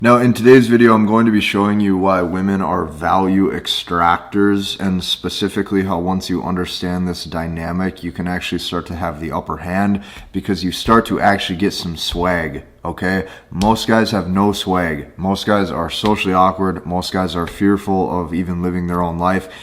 Now, in today's video, I'm going to be showing you why women are value extractors, and specifically how once you understand this dynamic, you can actually start to have the upper hand because you start to actually get some swag, okay? Most guys have no swag. Most guys are socially awkward. Most guys are fearful of even living their own life.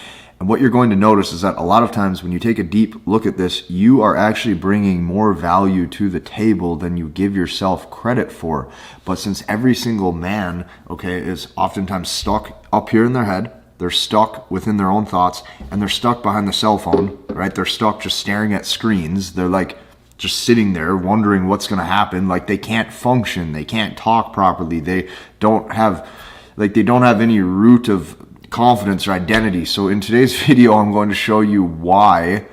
And what you're going to notice is that a lot of times when you take a deep look at this, you are actually bringing more value to the table than you give yourself credit for. But since every single man, okay, is oftentimes stuck up here in their head, they're stuck within their own thoughts, and they're stuck behind the cell phone, right? They're stuck just staring at screens. They're like just sitting there wondering what's going to happen. Like they can't function. They can't talk properly. They don't have any root of confidence or identity. So in today's video, I'm going to show you why,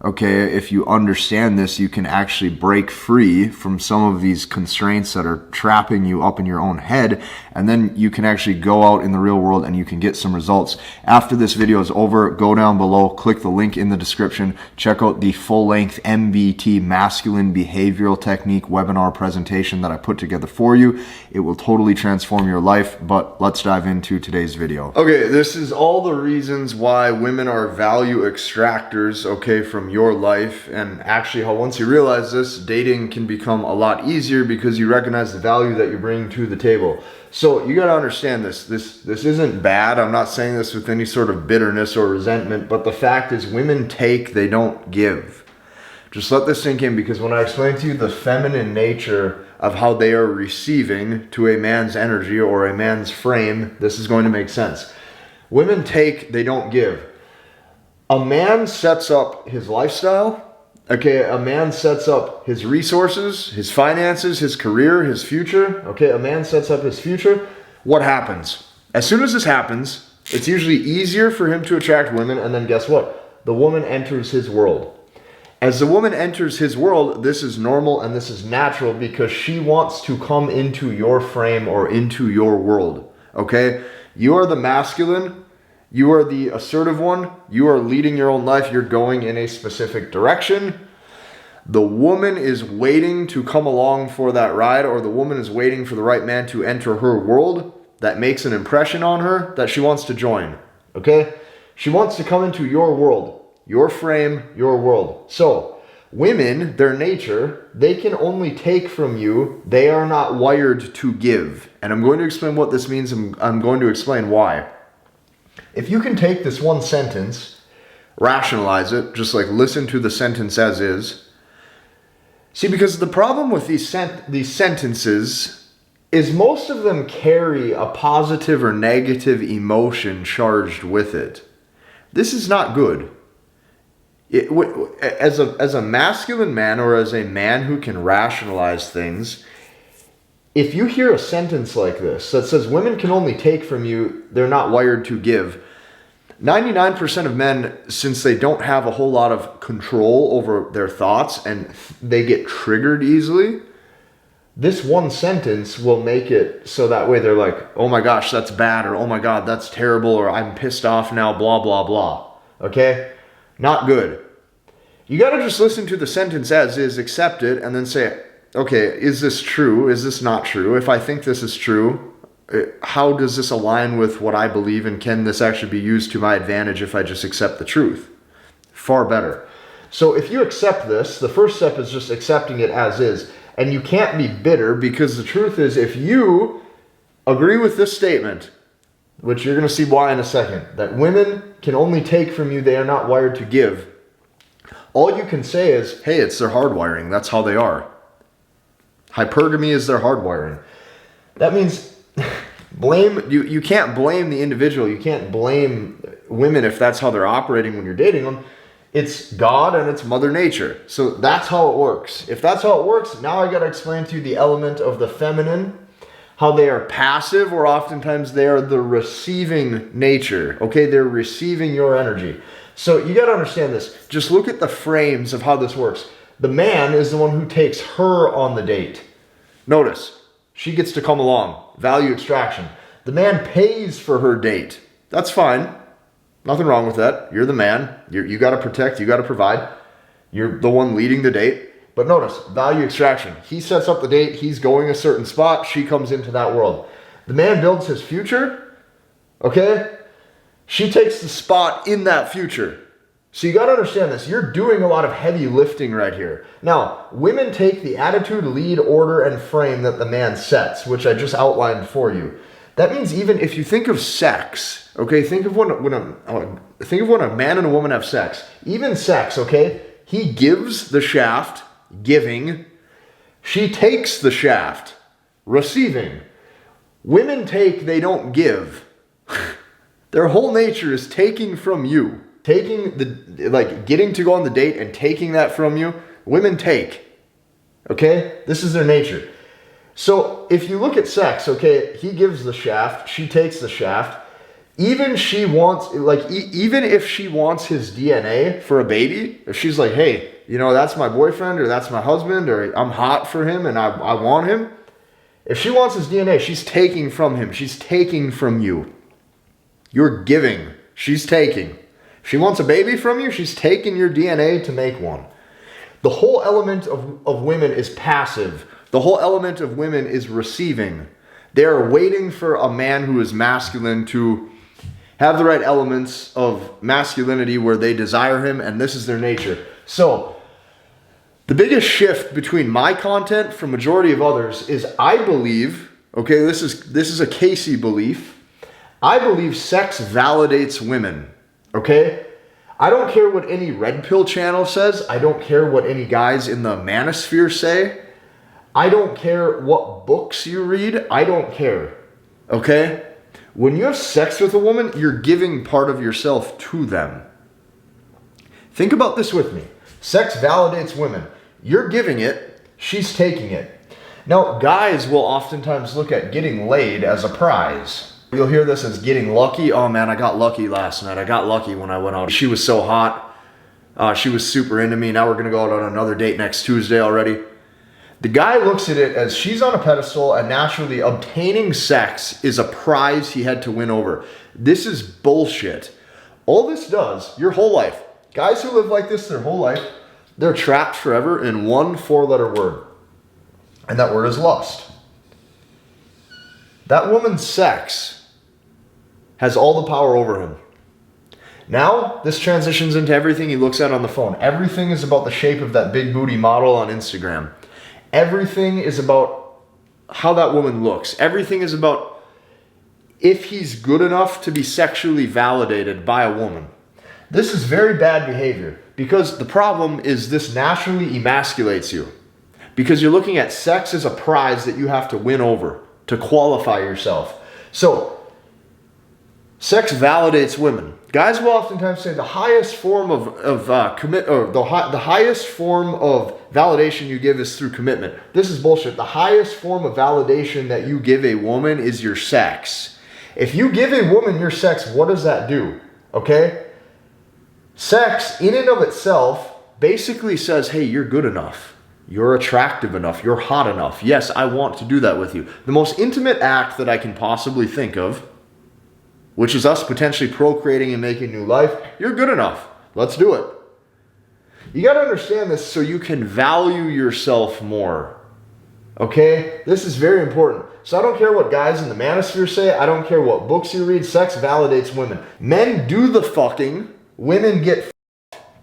okay, if you understand this, you can actually break free from some of these constraints that are trapping you up in your own head, and then you can actually go out in the real world and you can get some results. After this video is over, go down below, click the link in the description, check out the full-length MBT Masculine Behavioral Technique webinar presentation that I put together for you. It will totally transform your life, but let's dive into today's video. Okay, this is all the reasons why women are value extractors, okay, from your life, and actually how once you realize this, dating can become a lot easier because you recognize the value that you're bringing to the table. So you got to understand this isn't bad. I'm not saying this with any sort of bitterness or resentment, but the fact is women take, they don't give. Just let this sink in, because when I explain to you the feminine nature of how they are receiving to a man's energy or a man's frame, this is going to make sense. Women take, they don't give. A man sets up his lifestyle, okay? A man sets up his resources, his finances, his career, his future, okay? A man sets up his future. What happens? As soon as this happens, it's usually easier for him to attract women, and then guess what? The woman enters his world. As the woman enters his world, this is normal and this is natural because she wants to come into your frame or into your world, okay? You are the masculine. You are the assertive one. You are leading your own life. You're going in a specific direction. The woman is waiting to come along for that ride, or the woman is waiting for the right man to enter her world that makes an impression on her that she wants to join, okay? She wants to come into your world, your frame, your world. So women, their nature, they can only take from you. They are not wired to give. And I'm going to explain what this means, and I'm going to explain why. If you can take this one sentence, rationalize it, just like listen to the sentence as is. See, because the problem with these sentences is most of them carry a positive or negative emotion charged with it. This is not good. As a masculine man, or as a man who can rationalize things, if you hear a sentence like this that says women can only take from you, they're not wired to give, 99% of men, since they don't have a whole lot of control over their thoughts and they get triggered easily, this one sentence will make it so that way they're like, oh my gosh, that's bad, or oh my God, that's terrible, or I'm pissed off now, blah, blah, blah. Okay? Not good. You got to just listen to the sentence as is, accept it, and then say, okay, is this true? Is this not true? If I think this is true, how does this align with what I believe, and can this actually be used to my advantage if I just accept the truth? Far better. So if you accept this, the first step is just accepting it as is. And you can't be bitter, because the truth is, if you agree with this statement, which you're going to see why in a second, that women can only take from you, they are not wired to give, all you can say is, hey, it's their hardwiring. That's how they are. Hypergamy is their hardwiring. That means you can't blame the individual. You can't blame women if that's how they're operating when you're dating them. It's God and it's Mother Nature. So that's how it works. If that's how it works, now I got to explain to you the element of the feminine, how they are passive, or oftentimes they are the receiving nature. Okay, they're receiving your energy. So you got to understand this. Just look at the frames of how this works. The man is the one who takes her on the date. Notice, she gets to come along. Value extraction. The man pays for her date. That's fine. Nothing wrong with that. You're the man. You got to protect. You got to provide. You're the one leading the date. But notice, value extraction. He sets up the date. He's going a certain spot. She comes into that world. The man builds his future, okay? She takes the spot in that future. So you got to understand this. You're doing a lot of heavy lifting right here. Now, women take the attitude, lead, order, and frame that the man sets, which I just outlined for you. That means even if you think of sex, okay, think of when a man and a woman have sex. Even sex, okay? He gives the shaft, giving. She takes the shaft, receiving. Women take, they don't give. Their whole nature is taking from you. Taking getting to go on the date and taking that from you. Women take. Okay? This is their nature. So if you look at sex, okay, he gives the shaft, she takes the shaft. Even if she wants his DNA for a baby, if she's like, hey, you know, that's my boyfriend or that's my husband or I'm hot for him and I want him. If she wants his DNA, she's taking from him. She's taking from you. You're giving. She's taking. If she wants a baby from you, she's taking your DNA to make one. The whole element of women is passive. The whole element of women is receiving. They are waiting for a man who is masculine to have the right elements of masculinity where they desire him, and this is their nature. So, the biggest shift between my content from majority of others is I believe, okay, this is a Casey belief, I believe sex validates women, okay? I don't care what any red pill channel says. I don't care what any guys in the manosphere say. I don't care what books you read. I don't care, okay? When you have sex with a woman, you're giving part of yourself to them. Think about this with me. Sex validates women. You're giving it, she's taking it. Now, guys will oftentimes look at getting laid as a prize. You'll hear this as getting lucky. Oh man, I got lucky last night. I got lucky when I went out. She was so hot. She was super into me. Now we're going to go out on another date next Tuesday already. The guy looks at it as she's on a pedestal and naturally obtaining sex is a prize he had to win over. This is bullshit. All this does, your whole life, guys who live like this their whole life, they're trapped forever in one 4-letter word. And that word is lust. That woman's sex has all the power over him. Now, this transitions into everything he looks at on the phone. Everything is about the shape of that big booty model on Instagram. Everything is about how that woman looks. Everything is about if he's good enough to be sexually validated by a woman. This is very bad behavior because the problem is this naturally emasculates you. Because you're looking at sex as a prize that you have to win over to qualify yourself. So, sex validates women. Guys will oftentimes say the highest form the highest form of validation you give is through commitment. This is bullshit. The highest form of validation that you give a woman is your sex. If you give a woman your sex, what does that do? Okay? Sex, in and of itself, basically says, hey, you're good enough. You're attractive enough. You're hot enough. Yes, I want to do that with you. The most intimate act that I can possibly think of, which is us potentially procreating and making new life, you're good enough. Let's do it. You got to understand this so you can value yourself more. Okay? This is very important. So I don't care what guys in the manosphere say. I don't care what books you read. Sex validates women. Men do the fucking. Women get fucked.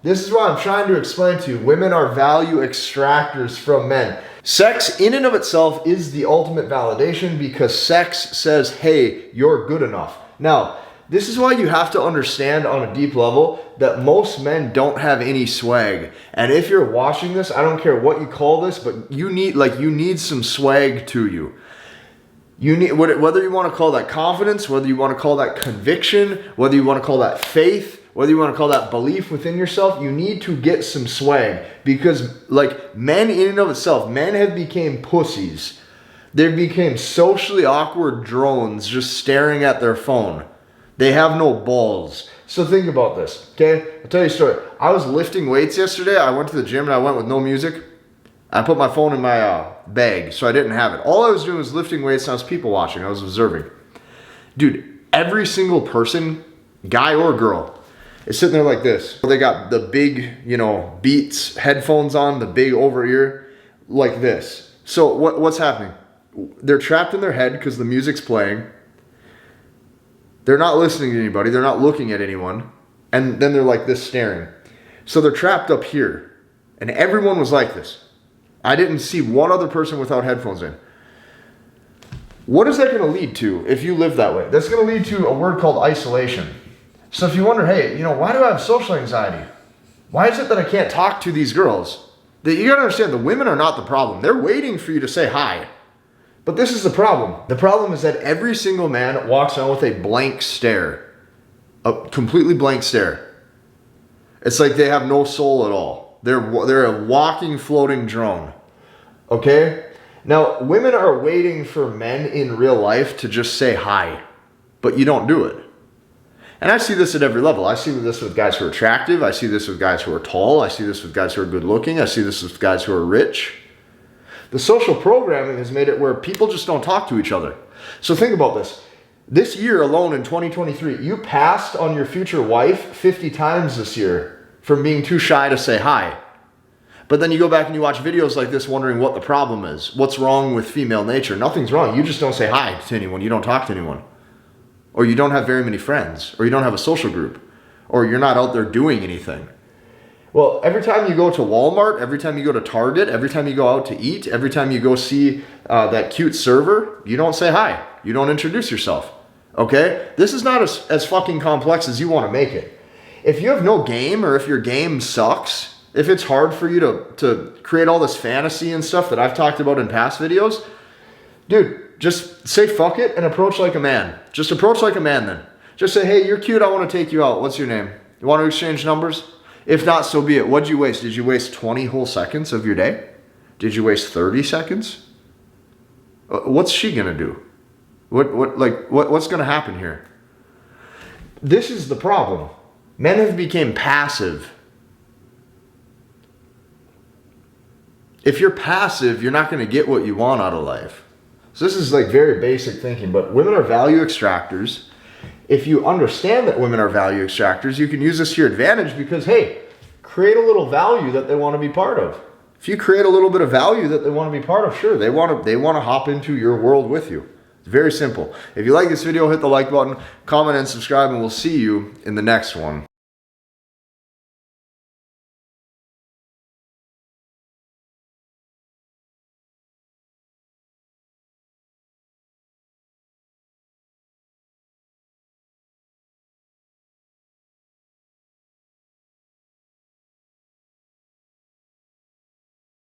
This is what I'm trying to explain to you. Women are value extractors from men. Sex in and of itself is the ultimate validation because sex says, hey, you're good enough. Now, this is why you have to understand on a deep level that most men don't have any swag. And if you're watching this, I don't care what you call this, but you need some swag to you. You need, whether you want to call that confidence, whether you want to call that conviction, whether you want to call that faith, whether you want to call that belief within yourself, you need to get some swag. Because men in and of itself, men have become pussies. They became socially awkward drones just staring at their phone. They have no balls. So think about this, okay? I'll tell you a story. I was lifting weights yesterday. I went to the gym and I went with no music. I put my phone in my bag, so I didn't have it. All I was doing was lifting weights and I was people watching. I was observing. Dude, every single person, guy or girl, is sitting there like this. They got the big, Beats headphones on, the big over ear, like this. So what's happening? they're trapped in their head because the music's playing. They're not listening to anybody. They're not looking at anyone. And then they're like this staring. So they're trapped up here. And everyone was like this. I didn't see one other person without headphones in. What is that going to lead to if you live that way? That's going to lead to a word called isolation. So if you wonder, hey, why do I have social anxiety? Why is it that I can't talk to these girls? You got to understand, the women are not the problem. They're waiting for you to say hi. But this is the problem. The problem is that every single man walks around with a blank stare. A completely blank stare. It's like they have no soul at all. They're a walking, floating drone. Okay? Now, women are waiting for men in real life to just say hi. But you don't do it. And I see this at every level. I see this with guys who are attractive. I see this with guys who are tall. I see this with guys who are good looking. I see this with guys who are rich. The social programming has made it where people just don't talk to each other. So think about this. This year alone in 2023, you passed on your future wife 50 times this year from being too shy to say hi. But then you go back and you watch videos like this wondering what the problem is. What's wrong with female nature? Nothing's wrong. You just don't say hi to anyone. You don't talk to anyone. Or you don't have very many friends. Or you don't have a social group. Or you're not out there doing anything. Well, every time you go to Walmart, every time you go to Target, every time you go out to eat, every time you go see that cute server, you don't say hi. You don't introduce yourself. Okay? This is not as fucking complex as you want to make it. If you have no game, or if your game sucks, if it's hard for you to create all this fantasy and stuff that I've talked about in past videos, dude, just say fuck it and approach like a man. Just approach like a man then. Just say, hey, you're cute, I want to take you out. What's your name? You want to exchange numbers? If not, so be it. What'd you waste? Did you waste 20 whole seconds of your day? Did you waste 30 seconds? What's she gonna do? What's gonna happen here? This is the problem. Men have become passive. If you're passive, you're not gonna get what you want out of life. So this is like very basic thinking, but women are value extractors. If you understand that women are value extractors, you can use this to your advantage because, hey, create a little value that they want to be part of. If you create a little bit of value that they want to be part of, sure, they want to hop into your world with you. It's very simple. If you like this video, hit the like button, comment, and subscribe, and we'll see you in the next one.